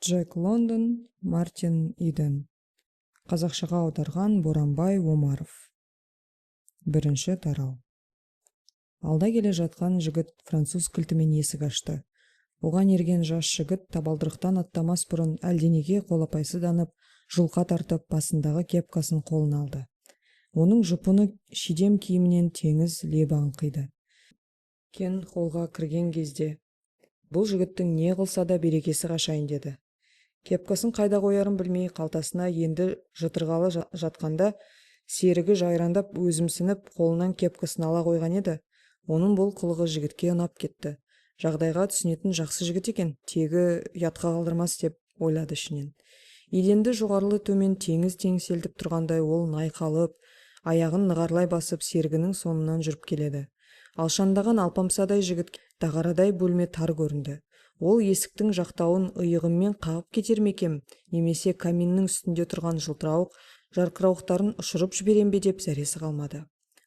Джек Лондон, Мартин Иден. Қазақшаға аударған Боранбай Омаров. Бірінші тарау. Алда келе жатқан жігіт француз кілтімен есік ашты. Оған ерген жас жігіт табалдырықтан аттамас бұрын әлденеге қолапайсызданып, жұлқа тартып, басындағы кепкасын қолына алды. Оның жұпыны шидем киімінен теңіз лебі аңқиды. Кен холға кірген кезде бұл жігіттің не қылса да берекесі қашайын деді. Кепкасын қайда қоярын білмей қалтасына енді жытырғалы жатқанда серігі жайрандап өзімсініп қолынан кепкасын ала қойған еді. Оның бұл қылығы жігітке ұнап кетті. Жағдайға түсінетін жақсы жігіт екен, тегі ұятқа қалдырмас деп ойлады ішінен. Еденді жоғарылы төмен теңіз теңселтіп тұрғандай ол найқалып, аяғын нығарлай басып серігінің соңынан жүріп келеді. Алшандаған алпамсадай жігіт дағарадай бөлме тар көрінді. Ол есіктің жақтауын иығыммен қағып кетер ме екем, немесе каминнің үстінде тұрған жылтырауық жарқырауықтарын ұшырып жіберем бе деп зәресі қалмады.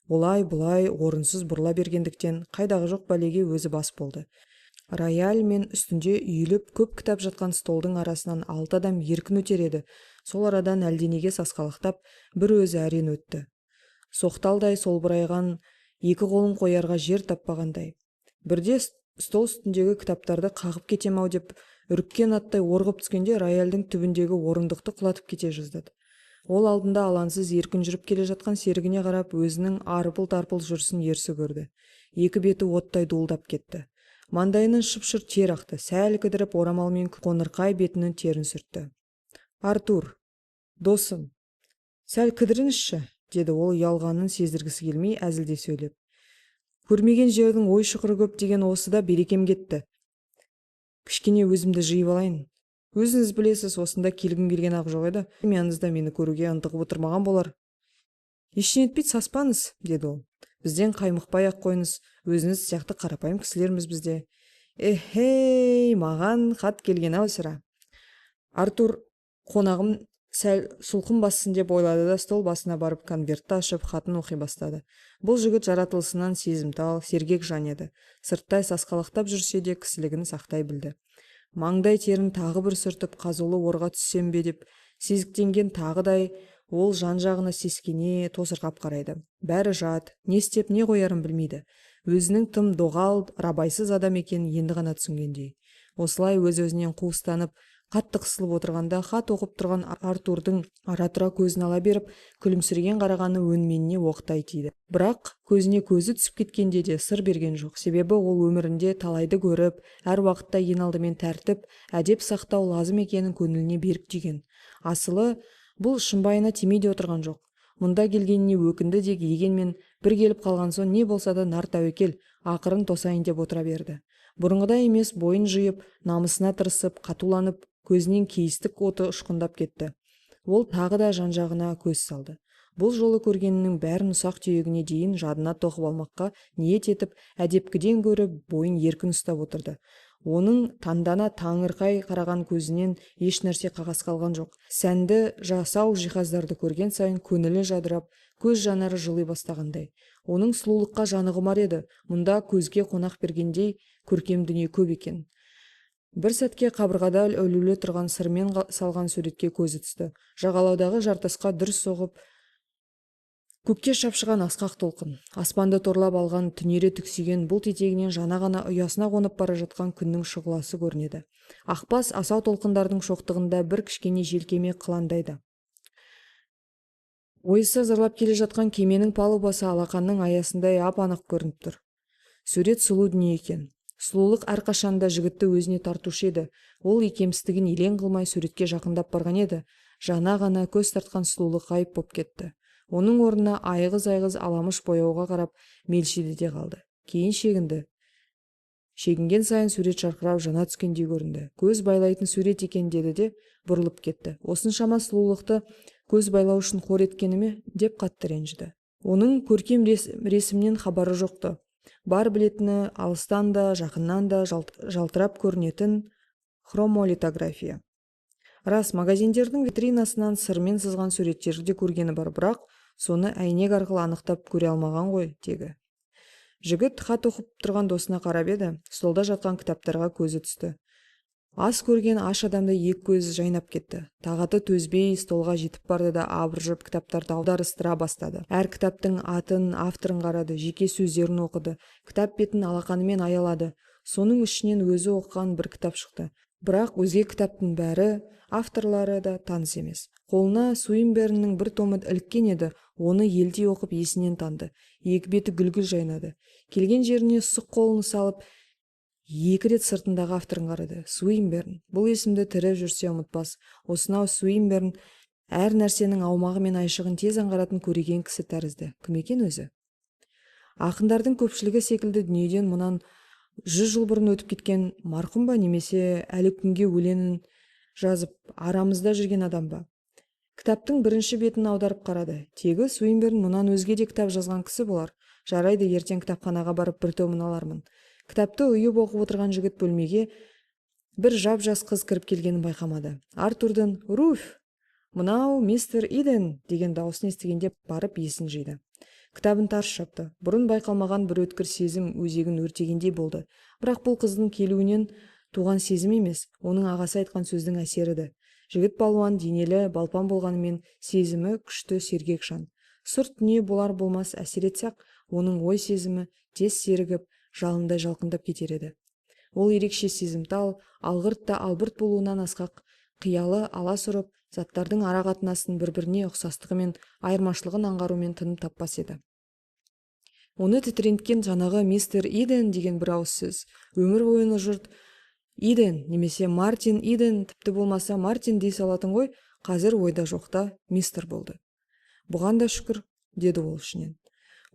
Олай-бұлай орынсыз бұрыла бергендіктен қайдағы жоқ бәлеге өзі бас болды. Рояль мен үстінде үйіліп көп кітап жатқан столдың арасынан 6 адам еркін өтер еді. Сол арадан әлденеге сасқалақтап бір өзі әрең өтті. Соқталдай солбырайған екі қолын қоярға жер таппағандай. Бірде стол үстіндегі кітаптарды қағып кетем-ау деп үріккен аттай орғып түскенде рояльдің түбіндегі орындықты құлатып кете жаздады. Ол алдында алаңсыз еркін жүріп келе жатқан серігіне қарап өзінің арпыл-тарпыл жүрісін ерсі көрді. Екі беті оттай дуылдап кетті. Маңдайынан шып-шыр тер ақты, сәл кідіріп орамалмен қоңырқай бетінің терін сүртті. «Артур, досым, сәл кідіріңізші», деді ол ұялғанын сездіргісі келмей әзілде сөйлеп. «Көрмеген жердің ой шұқыры көп деген осы да берекем кетті. Кішкене өзімді жиып алайын. Өзіңіз білесіз, осында келгім келген ақ жоқ еді. Яныңызда мені көруге ынтығып отырмаған болар». «Ештеңе етпейді, саспаңыз», деді ол. «Бізден қаймықпай ақ қойыңыз, өзіңіз сияқты қарапайым кісілерміз бізде». «Эхей, маған хат келген-ау сірә». Артур қонағым сәл сұлқын бассын деп ойлады да стол басына барып конвертті ашып хатын оқи бастады. Бұл жігіт жаратылысынан сезімтал, сергек жан еді. Сырттай сасқалақтап жүрсе де кісілігін сақтай білді. Маңдай терін тағы бір сүртіп қазулы орға түссем бе деп сезіктенген тағыдай ол жан-жағына сескене тосырқап қарайды. Бәрі жат, не істеп не қоярын білмейді. Өзінің тым доғал, рабайсыз адам екенін енді ғана түсінгендей. Осылай өз-өзінен қуыстанып, қатты қысылып отырғанда хат оқып тұрған Артурдың ара-тұра көзін ала беріп, күлімсіреген қарағаны өңменіне оқтай тиді. Бірақ көзіне көзі түсіп кеткенде де сыр берген жоқ. Себебі ол өмірінде талайды көріп, әр уақытта ең алдымен тәртіп, әдеп сақтау лазым екенін көңіліне берік түйген. Асылы бұл шымбайына тимейде отырған жоқ. Мұнда келгеніне өкінді дегенмен бір келіп қалған соң не болса да нар тәуекел, ақырын тосайын деп отыра берді. Бұрынғыдай емес, бойын жиып, намысына тырысып, қатуланып, көзінен кейістік оты ұшқындап кетті. Ол тағы да жан-жағына көз салды. Бұл жолы көргенінің бәрін ұсақ түйегіне дейін жадына тоқып алмаққа ниет етіп, әдепкіден гөрі бойын еркін ұстап отырды. Оның таңдана таңырқай қараған көзінен еш нәрсе қағаз қалған жоқ. Сәнді жасау жиһаздарды көрген сайын көңілі жадырап, көз жанары жыли бастағандай. Оның сұлулыққа жаны құмар еді. Мұнда көзге қонақ бергендей көркем дүние көп екен. Бір сәтке қабырғада өлулі тұрған сырмен салған суретке көзі түсті. Жағалаудағы жартасқа дүрс соғып, көкке шапшыған асқақ толқын. Аспанды торлап алған түнере түксиген бұлт етегінен жана ғана ұясына қонып бара жатқан күннің шұғыласы көрінеді. Ақбас асау толқындардың шоқтығында бір кішкене желкеме қыландайды. Ойыса зырлап келе жатқан кеменің палубасы алақанның аясындай ап-анық көрініп тұр. Сурет сұлу дүние екен. Сұлулық әрқашанда жігітті өзіне тартушы еді. Ол икемсіздігін елең қылмай суретке жақындап барған еді. Жана ғана көз тартқан сұлулық ғайып боп кетті. Оның орнына айғыз-айғыз аламыш бояуға қарап мелшиді де қалды. Кейін шегінді. Шегінген сайын сурет жарқырап жана түскендей көрінді. Көз байлайтын сурет екен деді де бұрылып кетті. Осыншама сұлулықты көз байлау үшін қор еткеніме деп қатты ренжіді. Оның көркем ресімнен хабары жоқты. Бар білетіні алыстан да, жақыннан да жалтырап көрінетін хромолитография. Рас, магазиндердің витринасынан сырмен сызған суреттерді көргені бар, бірақ соны әйнек арқылы анықтап көре алмаған ғой тегі. Жігіт хат оқып тұрған досына қарап еді, столда жатқан кітаптарға көзі түсті. Ас көрген аш адамдай екі көзі жайнап кетті. Тағаты төзбей столға жетіп барды да абыржып кітаптарды аударыстыра бастады. Әр кітаптың атын, авторын қарады, жеке сөздерін оқыды, кітап бетін алақанымен аялады. Соның ішінен өзі оқыған бір кітап шықты. Бірақ өзге кітаптың бәрі, авторлары да таныс емес. Қолына Суинберннің бір томы іліккен еді, оны елдей оқып есінен танды. Екі беті гүл-гүл жайнады. Келген жеріне сұқ қолын салып, екі рет сыртындағы авторын қарады. Суинберн. Бұл есімді тірі жүрсе ұмытпас. Осынау Суинберн әр нәрсенің аумағы мен айшығын тез аңғаратын көреген кісі тәрізді. Кім екен өзі? Ақындардың көпшілігі секілді дүниеден мұнан 100 жыл бұрын өтіп кеткен марқұм ба, немесе әлі күнге өлеңін жазып арамызда жүрген адам ба? Кітаптың бірінші бетін аударып қарады. Тегі Суинберн мұнан өзге де кітап жазған кісі болар. Жарайды, ертең кітапханаға барып бір томын алармын. Кітапты ұйып оқып отырған жігіт бөлмеге бір жап-жас қыз кіріп келгенін байқамады. Артурдың «Руф, мынау мистер Иден» деген дауысын естігенде барып есін жиды. Кітабын тарс жапты. Бұрын байқалмаған бір өткір сезім өзегін өртегендей болды. Бірақ бұл қыздың келуінен туған сезім емес, оның ағасы айтқан сөздің әсеріді. Жігіт балуан денелі, балпан болғанымен сезімі күшті, сергек жан. Сырт дүние болар болмас әсер етсек, оның ой сезімі тез серігіп, жалындай жалқындап кетер еді. Ол ерекше сезімтал, алғырт та албырт болуынан асқақ, қиялы аласұрып, заттардың ара қатынасын бір-біріне ұқсастығы мен айырмашылығын аңғарумен тыным таппас еді. Оны тітіренткен жанағы мистер Иден деген бір ауыз сөз. Өмір бойына жұрт Иден немесе Мартин Иден, тіпті болмаса Мартин дей салатын ғой, қазір ойда жоқта мистер болды. Бұған да шүкір, деді ол ішінен.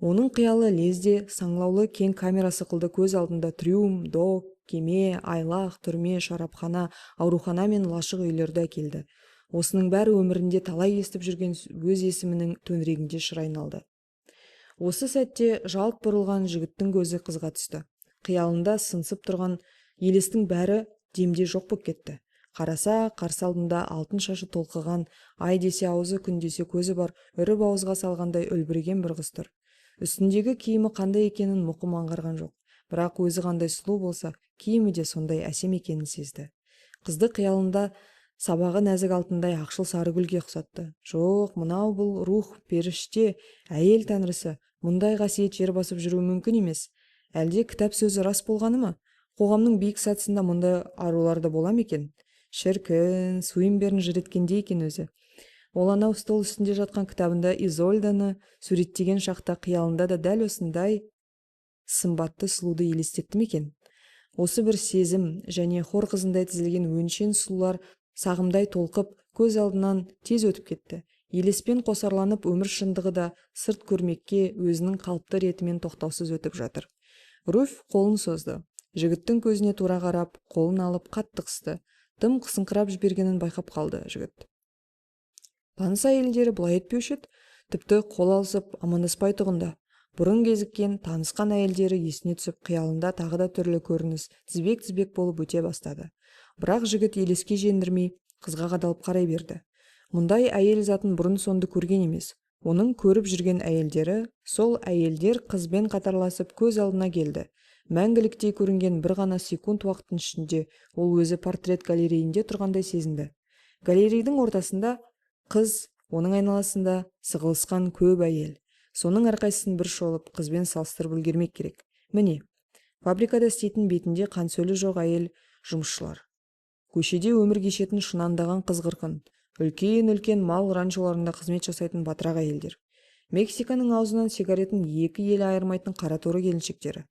Оның қиялы лезде, саңлаулы кең камера сықылды көз алдында трюм, док, кеме, айлақ, түрме, шарапхана, аурухана мен лашық үйлерді әкелді. Осының бәрі өмірінде талай естіп жүрген өз есімінің төңірегінде шыр айналды. Осы сәтте жалт бұрылған жігіттің көзі қызға түсті. Қиялында сынсып тұрған елестің бәрі демде жоқ болып кетті. Қараса, қарсы алдында алтын шашы толқыған, ай десе аузы, күн десе көзі бар, үріп ауызға салғандай үлбіреген бір қыз тұр. Үстіндегі киімі қандай екенін мұқым аңғарған жоқ. Бірақ өзі қандай сұлу болса, киімі де сондай әсем екенін сезді. Қызды қиялында сабағы нәзік алтындай ақшыл сары гүлге ұқсатты. Жоқ, мынау бұл рух, періште, әйел тәңірісі. Мұндай қасиет жер басып жүруі мүмкін емес. Әлде кітап сөзі рас болғаны ма? Қоғамның биік сатысында мұндай арулар да бола ма екен? Шіркін, Суинберн жыр еткендей екен өзі. Ол анау стол үстінде жатқан кітабында Изольданы суреттеген шақта қиялында да дәл осындай сымбатты сұлуды елестетті ме екен? Осы бір сезім және хор қызындай тізілген өңшең сұлулар сағымдай толқып, көз алдынан тез өтіп кетті. Елеспен қосарланып, өмір шындығы да сырт көрмекке өзінің қалыпты ретімен тоқтаусыз өтіп жатыр. Руф қолын созды. Жігіттің көзіне тура қарап, қолын алып қатты қысты. Тым қысыңқырап жібергенін байқап қалды жігіт. Таныс әйелдері бұлай етпеуші еді, тіпті қол алысып амандаспай тұғында. Бұрын кезіккен танысқан әйелдері есіне түсіп, қиялында тағы да түрлі көрініс тізбек-тізбек болып өте бастады. Бірақ жігіт елеске жеңдірмей қызға қадалып қарай берді. Мұндай әйел затын бұрын сонды көрген емес. Оның көріп жүрген әйелдері, сол әйелдер қызбен қатарласып көз алдына келді. Мәңгіліктей көрінген бір ғана секунд уақыттың ішінде ол өзі портрет галереясында тұрғандай сезінді. Галереяның ортасында қыз, оның айналасында сығылысқан көп әйел. Соның әрқайсысын бір шолып қызбен салыстырып үлгермек керек. Міне, фабрикада істейтін бетінде қансөлі жоқ әйел жұмысшылар. Көшеде өмір кешетін шынандаған қыз-қырқын, үлкен-үлкен мал ранчоларында қызмет жасайтын батырақ әйелдер. Мексиканың аузынан сигаретін екі елі айырмайтын қараторы келіншектері.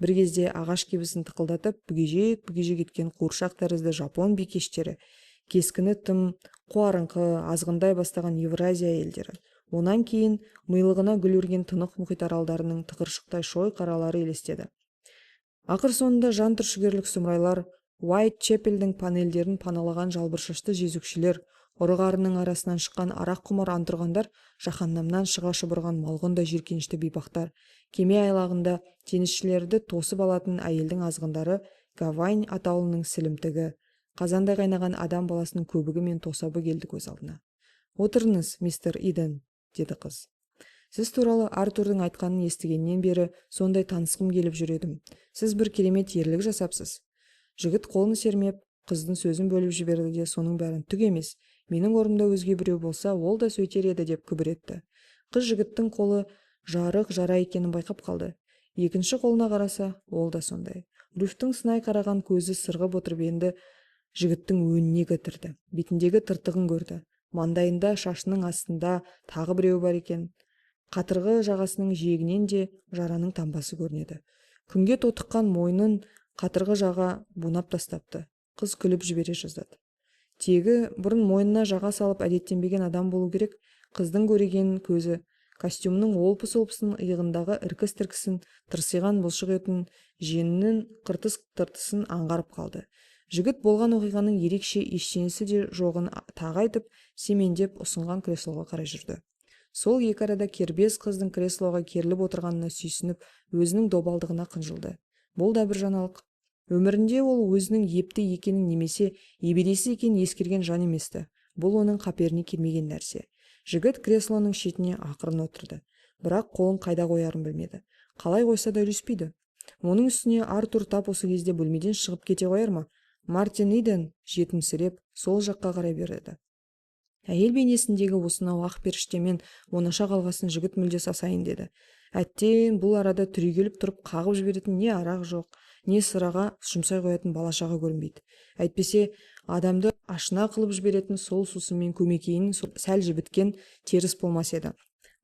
Бір кезде ағаш кебісін тықылдатып, бүгежек еткен қуыршақ тәрізді жапон бикештері, кескіні тым қуарыңқы, азғындай бастаған Евразия әйелдері. Онан кейін милығына гүл өрген тынық мұхит аралдарының тықыршықтай шой қаралары елестеді. Ақыр соңында жан түршігерлік сұмырайлар, Уайт-Чепелдің панельдерін паналаған жалбыршашты жезөкшелер, ұры-қарының арасынан шыққан арақ құмар антұрғандар, жаһаннамнан шыға шұбырған малғындай жиіркенішті бейбақтар, кеме айлағында теңізшілерді тосып алатын әйелдің азғындары, Гавань атаулының сілімтігі, қазандай қайнаған адам баласының көбігі мен тосабы келді көз алдына. Отырыңыз, мистер Иден, деді қыз. Сіз туралы Артурдың айтқанын естігеннен бері сондай танысқым келіп жүр едім. Сіз бір керемет ерлік жасапсыз. Жігіт қолын сермеп, Қыздың сөзін бөліп жіберді де соның бәрін түк емес. Менің орнымда өзге біреу болса, ол да сөйтер еді деп күбір етті. Қыз жігіттің қолы жарық жара екенін байқап қалды. Екінші қолына қараса, ол да сондай. Руфьтің сынай қараған көзі сырғып отырып енді жігіттің өңіне кідірді. Бетіндегі тыртығын көрді. Маңдайында, шашының астында тағы біреу бар екен. Қатырғы жағасының жиегінен де жараның таңбасы көрінеді. Күнге тотыққан мойнын қатырғы жаға бунап тастапты. Қыз күліп жібере жаздады. Тегі бұрын мойнына жаға салып әдеттенбеген адам болу керек. Қыздың көреген көзі костюмның олпы-солпысын, иығындағы іркіс-тіркісін, тырсиған бұлшық етін, жеңінің қыртыс-тыртысын аңғарып қалды. Жігіт болған оқиғаның ерекше ештеңесі де жоғын тағы айтып, семендеп ұсынған креслоға қарай жүрді. Сол екі арада кербез қыздың креслоға керіліп отырғанына сүйсініп, өзінің добалдығына қынжылды. Бұл да бір жаңалық. Өмірінде ол өзінің епті екенін немесе ебедесі екенін ескерген жан еместі. Бұл оның қаперіне келмеген нәрсе. Жігіт креслоның шетіне ақырын отырды. Бірақ қолын қайда қоярын білмеді. Қалай қойса да үйлеспейді. Оның үстіне Артур тап осы кезде бөлмеден шығып кете қояр ма? Мартин Иден жетімсіреп сол жаққа қарай берді. Әйел бейнесіндегі осынау ақ періштемен оңаша қалғасын жігіт мүлде сасайын деді. Әттен бұл арада түрегеліп тұрып қағып жіберетін не арақ жоқ, не сыраға жұмсай қоятын балашаға көрінбейді. Әйтпесе адамды ашына қылып жіберетін сол сусынмен көмекейінің сәл жібіткен теріс болмас еді.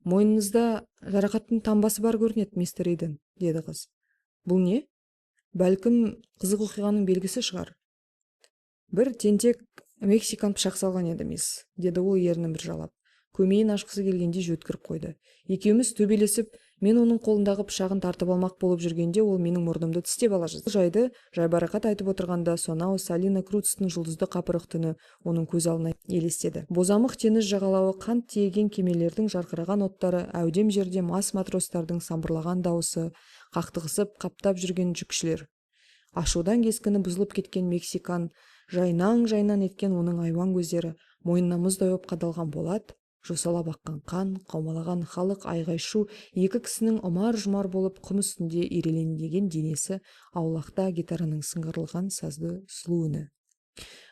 Мойныңызда жарақаттың таңбасы бар көрінеді, мистер Иден, деді қыз. Бұл не? Бәлкім қызық оқиғаның белгісі шығар. Бір тентек Мексикан пышақ салған еді, мисс, деді ол ернін бір жалап. Көмейін ашқысы келгенде жөткіріп қойды. Екеуміз төбелесіп, мен оның қолындағы пышағын тартып алмақ болып жүргенде ол менің мұрнымды тістеп ала жаздады. Жайды жайбарақат айтып отырғанда сонау Салина Круцтың жұлдызды қапырық түні оның көз алдына елестеді. Бозамық теңіз жағалауы, қант тиеген кемелердің жарқыраған оттары, әудем жерде мас матростардың самбырлаған дауысы, қақтығысып қаптап жүрген жүкшілер. Ашудан кескіні бұзылып кеткен Мексикан жайнаң-жайнан еткен оның айуан көздері, мойнына мұздай боп қадалған болат, жосалап аққан қан, қаумалаған халық айғай-шу, екі кісінің ұмар-жұмар болып құм үстінде ирелеңдеген денесі, аулақта гитараның сыңғырлаған сазды сұлу үні.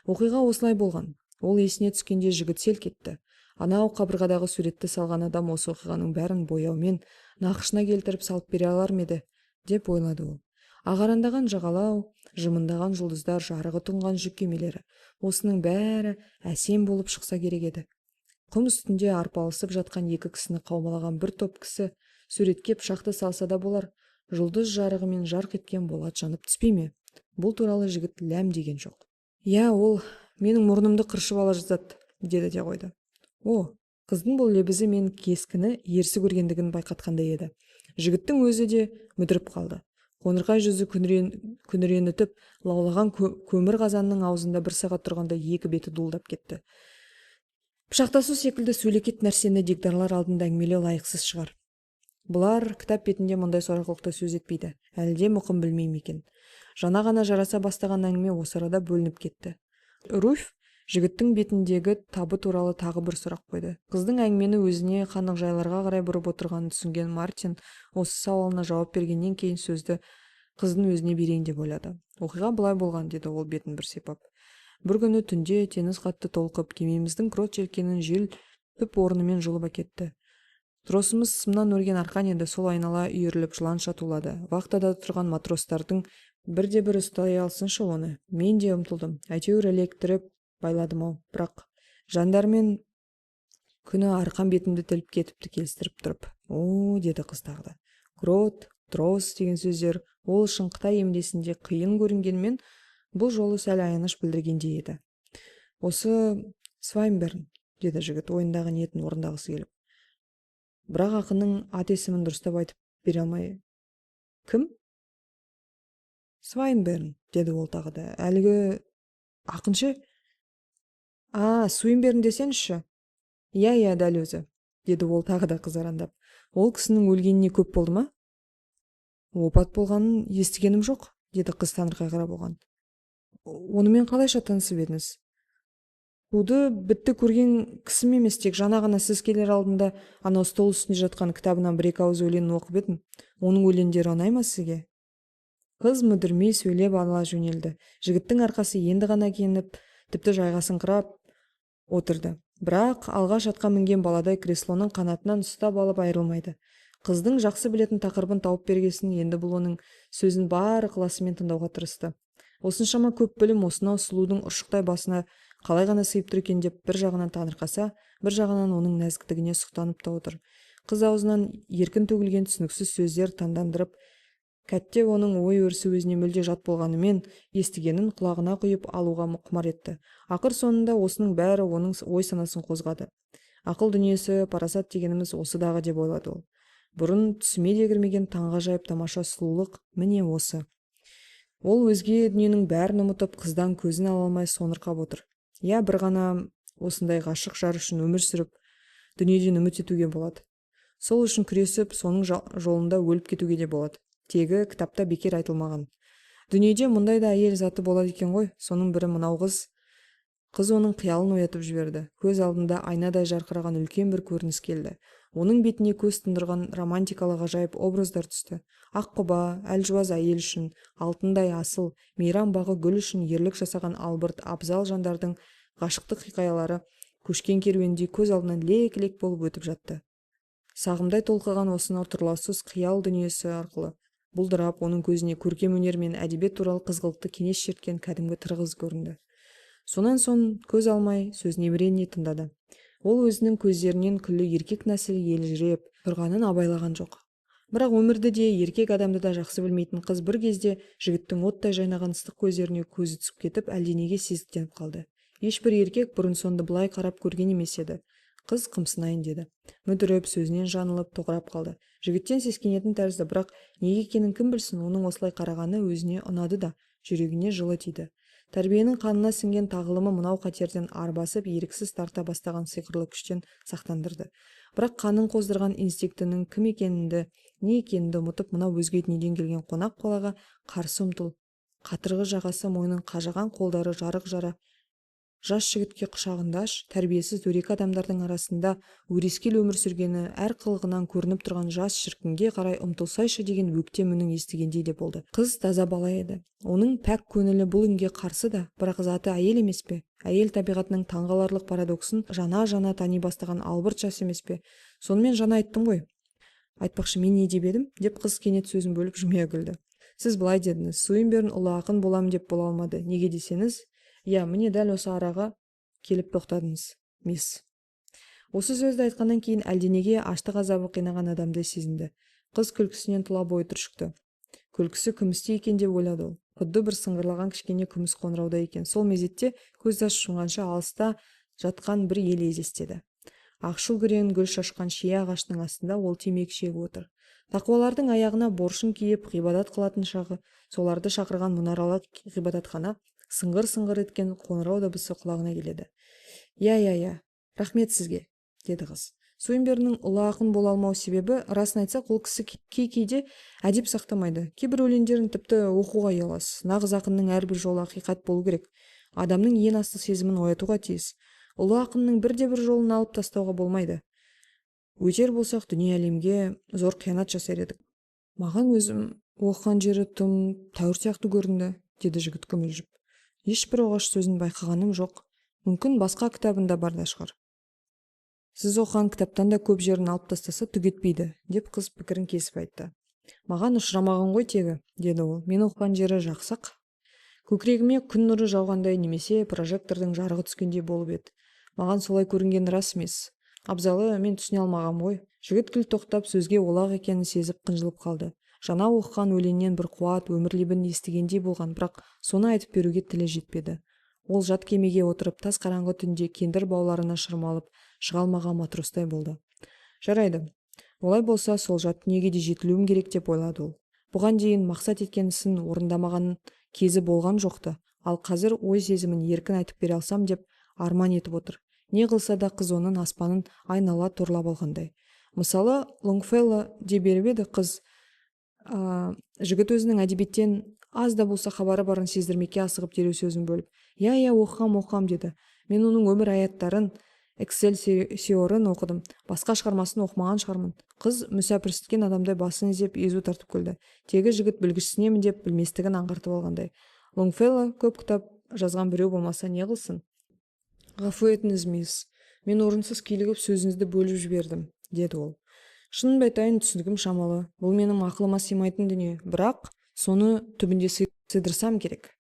Оқиға осылай болған. Ол есіне түскенде жігіт селк етті. Анау қабырғадағы суретті салған адам осы оқиғаның бәрін бояумен нақышына келтіріп салып бере алар ма еді, деп ойлады ол. Ағарандаған жағалау, жымындаған жұлдыздар, жарығы тұнған жүк кемелері, осының бәрі әсем болып шықса керек еді. Құм үстінде арпалысып жатқан екі кісіні қаумалаған бір топ кісі суретке пышақты салса да болар. Жұлдыз жарығымен жарқ еткен болат жанып түспей ме? Бұл туралы жігіт ләм деген жоқ. Я, ол менің мұрнымды қыршып ала жаздады, деді де қойды. О, қыздың бұл лебізі мен кескіні ерсі көргендігін байқатқандай еді. Жігіттің өзі де мүдіріп қалды. Қоңырқай жүзі күңіренітіп, лаулаған көмір қазанның аузында бір сағат тұрғанда екі беті дуылдап кетті. Пышақтасу секілді сөйлекет нәрсені дегдарлар алдында әңгімелеу лайықсыз шығар. Бұлар кітап бетінде мұндай сорақылықты сөз етпейді. Әлде мұқым білмей ме екен? Жаңа ғана жараса бастаған әңгіме осы арада бөлініп кетті. Руфь жігіттің бетіндегі табы туралы тағы бір сұрақ қойды. Қыздың әңгімені өзіне қанық жайларға қарай бұрып отырғанын түсінген Мартин осы сауалына жауап бергеннен кейін сөзді қыздың өзіне берейін деп ойлады. Оқиға былай болған, деді ол бетін бір сипап. Бір күні түнде теңіз қатты толқып, кемеміздің крот желкенін жел түп орнымен жұлып әкетті. Тросымыз сымнан өрген арқан еді, сол айнала үйіріліп жыланша тулады. Вахтада тұрған матростардың бірде-бір ұстай алсыншы оны. Мен де ұмтылдым. Әйтеуір іліктіріп байладым-ау. Бірақ жандармен күні арқан бетімді тіліп кетіпті келістіріп тұрып. О, деді қыз тағы да. Крот, трос деген сөздер ол шыңқытай емлесінде қиын көрінгенмен бұл жолы сәл аяныш білдіргендей еді. Осы Свайнберн, деді жігіт ойындағы ниетін орындағысы келіп. Бірақ ақынның ат есімін дұрыстап айтып бере алмай. Кім? Свайнберн, деді ол тағы да. Әлгі ақыншы? Суинберн десеңізші. Иә, дәл өзі, деді ол тағы да қызараңдап. Ол кісінің өлгеніне көп болды ма? Опат болғанын естігенім жоқ, деді қыз таңырқай қарап оған. Онымен қалайша танысып едіңіз? Туды бітті көрген кісім емес, тек жаңа ғана сіз келер алдында анау стол үстінде жатқан кітабынан бір-екі ауыз өлеңін оқып едім. Оның өлеңдері ұнай ма сізге? Қыз мүдірмей сөйлеп ала жөнелді. Жігіттің арқасы енді ғана кеніп, тіпті жайғасыңқырап отырды. Бірақ алғаш атқа мінген баладай креслоның қанатынан ұстап алып айырылмайды. Қыздың жақсы білетін тақырыбын тауып бергесін енді бұл оның сөзін бар ықыласымен тыңдауға тырысты. Осыншама көп білім осынау сұлудың ұршықтай басына қалай ғана сыйып тұр екен деп бір жағынан таңырқаса, бір жағынан оның нәзіктігіне сұқтанып та отыр. Қыз аузынан еркін төгілген түсініксіз сөздер таңдандырып, кәтте оның ой өрісі өзіне мүлде жат болғанымен естігенін құлағына құйып алуға құмар етті. Ақыр соңында осының бәрі оның ой санасын қозғады. Ақыл дүниесі, парасат дегеніміз осыдағы деп ойлады ол. Бұрын түсіме де кірмеген таңғажайып тамаша сұлулық міне осы. Ол өзге дүниенің бәрін ұмытып, қыздан көзін ала алмай сонырқап отыр. Я бір ғана осындай ғашық жар үшін өмір сүріп, дүниеден үміт етуге болады. Сол үшін күресіп, соның жолында өліп кетуге де болады. Тегі кітапта бекер айтылмаған. Дүниеде мұндай да әйел заты болады екен ғой. Соның бірі мынау қыз. Қыз оның қиялын оятып жіберді. Көз алдында айнадай жарқыраған үлкен бір көрініс келді. Оның бетіне көз тұндырған романтикалық ғажайып образдар түсті. Аққұба, әлжуаз әйел үшін, алтындай асыл, мейрам бағы гүл үшін ерлік жасаған албырт, абзал жандардың ғашықтық хикаялары көшкен керуендей көз алдынан лек-лек болып өтіп жатты. Сағымдай толқыған осынау тұрлаусыз қиял дүниесі арқылы бұлдырап, оның көзіне көркем өнер мен әдебиет туралы қызғылықты кенеш шерткен кәдімгі тырғыз көрінді. Сонан соң көз алмай сөзін емірене тыңдады. Ол өзінің көздерінен күллі еркек нәсілі елжіреп тұрғанын абайлаған жоқ. Бірақ өмірді де, еркек адамды да жақсы білмейтін қыз бір кезде жігіттің оттай жайнаған ыстық көздеріне көзі түсіп кетіп, әлденеге сезіктеніп қалды. Ешбір еркек бұрын сонды бұлай қарап көрген емес еді. Қыз қымсынайын деді. Мүдіріп, сөзінен жаңылып, тоқырап қалды. Жігіттен сескенетін тәрізді, бірақ неге екенін кім білсін, оның осылай қарағаны өзіне ұнады да, жүрегіне жылы тиді. Тәрбиенің қанына сіңген тағылымы мынау қатерден арбасып, еріксіз тарта бастаған сиқырлы күштен сақтандырды. Бірақ қанын қоздырған инстинктінің кім екенінді, не екенінді ұмытып, мынау өзге дүниеден келген қонақ балаға қарсы ұмтыл. Қатырғы жағасы мойнын қажаған қолдары жарық-жара жас жігітке құшағындаш, тәрбиесіз дөрекі адамдардың арасында өрескел өмір сүргені әр қылығынан көрініп тұрған жас шіркінге қарай ұмтылсайшы деген өктем үнін естігендей де болды. Қыз таза бала еді. Оның пәк көңілі бұл үнге қарсы да, бірақ заты әйел емес пе? Әйел табиғатының таңғаларлық парадоксын жана тани бастаған албырт жас емес пе? Сонымен жаңа айттым ғой. Айтпақшы, мен не деп едім? Деп қыз кенет сөзін бөліп жымия күлді. Сіз былай дедіңіз, Суинберн ұлы ақын болам деп бола алмады. Неге десеңіз, я, міне дәл осы араға келіп тоқтадыңыз, мисс. Осы сөзді айтқаннан кейін әлденеге аштық азабы қинаған адамдай сезінді. Қыз күлкісінен тұла бойы түршікті. Күлкісі күмісте екен деп ойлады ол. Құдды бір сыңғырлаған кішкене күміс қоңырауда екен. Сол мезетте көз ашып жұмғанша алыста жатқан бір ел елестеді. Ақшыл күрең гүл шашқан шие ағашының астында ол темекі шегіп отыр. Тақуалардың аяғына боршын киіп ғибадат қылатын шағы, соларды шақырған мұнаралы ғибадатхана сыңғыр-сыңғыр еткен қоңырау дыбысы құлағына келеді. Я, рахмет сізге, деді қыз. Суинберннің ұлы ақын бола алмау себебі, расын айтсақ, ол кісі кейде әдеп сақтамайды. Кейбір өлеңдерін тіпті оқуға ұяласыз. Нағыз ақынның әрбір жолы ақиқат болу керек. Адамның ең асыл сезімін оятуға тиіс. Ұлы ақынның бірде-бір жолын алып тастауға болмайды. Өтер болсақ, дүние әлемге зор қиянат жасар едік. Маған өзім оқыған жері тым тәуір сияқты көрінді, деді жігіт күмілжіп. Ешбір оғаш сөзін байқағаным жоқ. Мүмкін басқа кітабында бар да шығар. Сіз оқыған кітаптан да көп жерін алып тастаса түк етпейді, деп қыз пікірін кесіп айтты. Маған ұшырамаған ғой тегі, деді ол. Мен оқыған жері жақсақ. Көкірегіме күн нұры жауғандай немесе прожектордың жарығы түскендей болып еді. Маған солай көрінген рас емес. Абзалы, мен түсіне алмағам ғой. Жігіт кіл тоқтап сөзге олақ екенін сезіп қынжылып қалды. Жаңа оқыған өлеңнен бір қуат, өмір лебін естігендей болған, бірақ соны айтып беруге тілі жетпеді. Ол жат кемеге отырып, тас қараңғы түнде кендір бауларына шырмалып, шыға алмаған матростай болды. Жарайды. Олай болса, сол жат дүниеге де жетілуім керек деп ойлады ол. Бұған дейін мақсат еткен ісін орындамаған кезі болған жоқты, ал қазір ой сезімін еркін айтып бере алсам деп арман етіп отыр. Не қылса да қыз оның аспанын айнала торлап алғандай. Мысалы, Лонгфелло деп беріп еді қыз. Жігіт өзінің әдебиеттен аз да болса хабары барын сездірмекке асығып дереу сөзін бөліп. Я, оқығам, деді. Мен оның өмір аяттарын, Эксельсиорын оқыдым. Басқа шығармасын оқымаған шығармын. Қыз мүсәпірсіткен адамдай басын изеп езу тартып күлді. Тегі жігіт білгішсінемін деп білместігін аңғартып алғандай. Лонгфелло көп кітап жазған біреу болмаса не қылсын? Ғафу етіңіз, мисс. Мен орынсыз килігіп сөзіңізді бөліп жібердім, деді ол. Шынын айтайын, түсінігім шамалы. Бұл менің ақылыма сыймайтын дүние, бірақ соны түбінде сыйдырсам керек.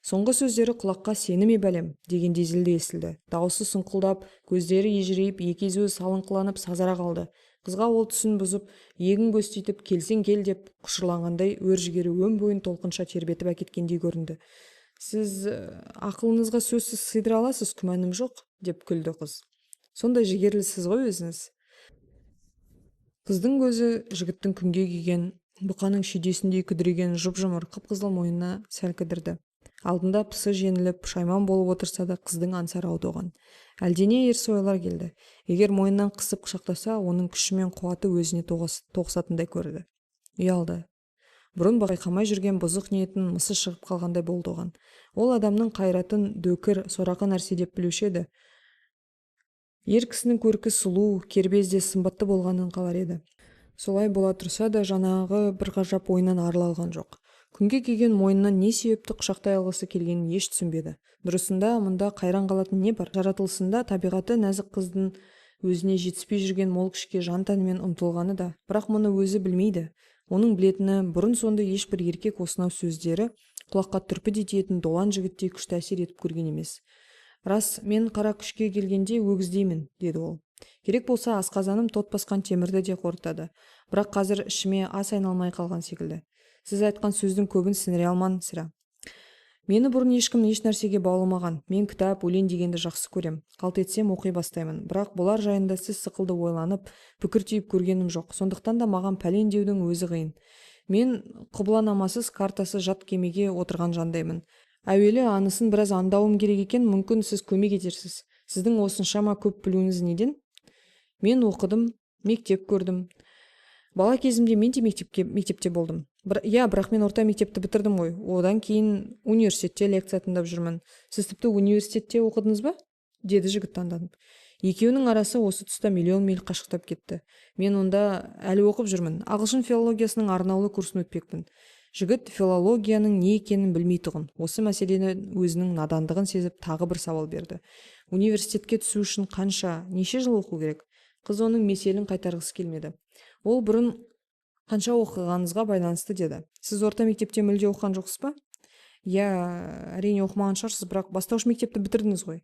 Соңғы сөздері құлаққа сені ме бәлем дегендей зілді естілді. Дауысы сұңқылдап, көздері ежірейіп, екі езуі салыңқыланып сазара қалды. Қызға ол түсін бұзып, егін көстейтіп, келсең кел деп құшырланғандай өр жігері өн бойын толқынша тербетіп әкеткендей көрінді. Сіз ақылыңызға сөзсіз сыйдыра аласыз, күмәнім жоқ, деп күлді қыз. Сондай жігерлісіз ғой өзіңіз. Қыздың көзі жігіттің күнге күйген, бұқаның шүйдесіндей күдіреген жұп-жұмыр қып-қызыл мойнына сәл кідірді. Алдында пысы жеңіліп, шайман болып отырса да қыздың аңсары ауды оған. Әлдене ерсі ойлар келді. Егер мойнынан қысып құшақтаса, оның күші мен қуаты өзіне тоғысатындай көрді. Ұялды. Бұрын байқамай жүрген бұзық ниетін мысы шығып қалғандай болды оған. Ол адамның қайратын дөкір, сорақы нәрсе деп білуші еді. Ер кісінің көркі сұлу, кербезде сымбатты болғанын қалар еді. Солай бола тұрса да жанағы бір ғажап ойынан арыла алған жоқ. Күнге күйген мойнынан не себепті құшақтай алғысы келгенін еш түсінбеді. Дұрысында мұнда қайран қалатын не бар? Жаратылысында табиғаты нәзік қыздың өзіне жетіспей жүрген мол күшке жан тәнімен ұмтылғаны да, бірақ мұны өзі білмейді. Оның білетіні бұрын сонды ешбір еркек осынау сөздері құлаққа түрпідей тиетін долан жігіттей күшті әсер етіп көрген емес. Рас, мен қара күшке келгенде өгіздеймін, деді ол. Керек болса асқазаным тот басқан темірді де қорытады. Бірақ қазір ішіме ас айналмай қалған секілді. Сіз айтқан сөздің көбін сіңіре алмадым сірә. Мені бұрын ешкім еш нәрсеге бауламаған. Мен кітап, өлең дегенді жақсы көрем. Қалт етсем оқи бастаймын. Бірақ бұлар жайында сіз сықылды ойланып, пікір түйіп көргенім жоқ. Сондықтан да маған пәлен деудің өзі қиын. Мен құбыланамасыз картасы жат кемеге отырған жандаймын. Әуелі анысын біраз андауым керек екен, мүмкін сіз көмек етерсіз. Сіздің осыншама көп білуіңіз неден? Мен оқыдым, мектеп көрдім. Бала кезімде мен де мектепте болдым. Бірақ мен орта мектепті бітірдім ғой. Одан кейін университетте лекция тыңдап жүрмін. Сіз тіпті университетте оқыдыңыз ба? Деді жігіт таңданып. Екеуінің арасы осы тұста миллион миль қашықтап кетті. Мен онда әлі оқып жүрмін. Ағылшын филологиясының арнаулы курсын өтпекпін. Жігіт филологияның не екенін білмей тұғын. Осы мәселені өзінің надандығын сезіп тағы бір сауал берді. Университетке түсу үшін неше жыл оқу керек? Қыз оның меселін қайтарғысы келмеді. Ол бұрын қанша оқығаныңызға байланысты деді. Сіз орта мектепте мүлде оқыған жоқсыз ба? Әрине оқымаған шығарсыз, бірақ бастауыш мектепті бітірдіңіз ғой.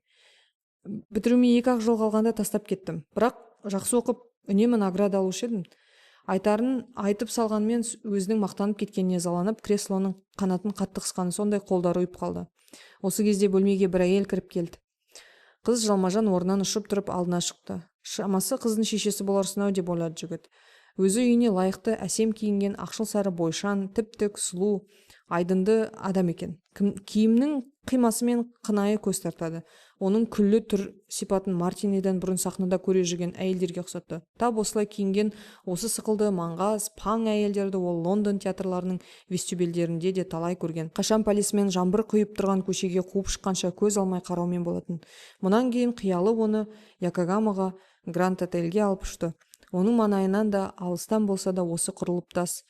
Бітіруіме 2-ақ жыл қалғанда тастап кеттім. Бірақ жақсы оқып, үнемі награда алушы едім. Айтарын айтып салғанмен өзінің мақтанып кеткеніне ызаланып, креслоның қанатын қатты қысқаны сондай қолдары ұйып қалды. Осы кезде бөлмеге бір әйел кіріп келді. Қыз жалмажан орнынан ұшып тұрып алдына шықты. Шамасы қыздың шешесі боларсың-ау деп ойлады жігіт. Өзі үйіне лайықты әсем киінген ақшыл сары бойшан, тіп-тік, сұлу, айдынды адам екен. Киімнің қимасымен қынайы көз тартады. Оның күллі түр сипатын Мартиниден бұрын сахнада көре жүрген әйелдерге ұқсатты. Тап осылай киінген осы сықылды, маңғаз, паң әйелдерді ол Лондон театрларының вестибюльдерінде де талай көрген. Қашан полисмен жаңбыр құйып тұрған көшеге қуып шыққанша көз алмай қараумен болатын. Мұнан кейін қиялы оны Якогамаға, Гранд Отельге алып ұшты. Оның маңайынан да алыстан болса да осы құрылыптас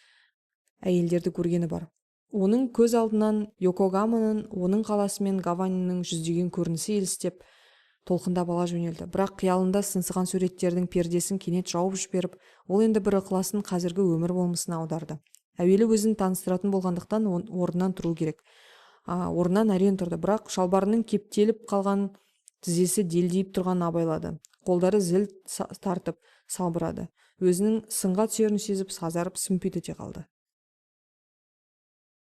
әйелдерді көргені бар. Оның көз алдынан Йокогаманың, оның қаласы мен Гаванның жүздеген көрінісі елестеп, толқындап ала жөнелді. Бірақ қиялында сыңсыған суреттердің пердесін кенет жауып жіберіп, ол енді бір ықыласын қазіргі өмір болмысына аударды. Әуелі өзін таныстыратын болғандықтан орнынан тұру керек. Орнынан әрең тұрды, бірақ шалбарының кептеліп қалған тізесі делдиіп тұрған абайлады. Қолдары зіл тартып салбырады. Өзінің сынға түсерін сезіп сазарып сүмпиді де қалды.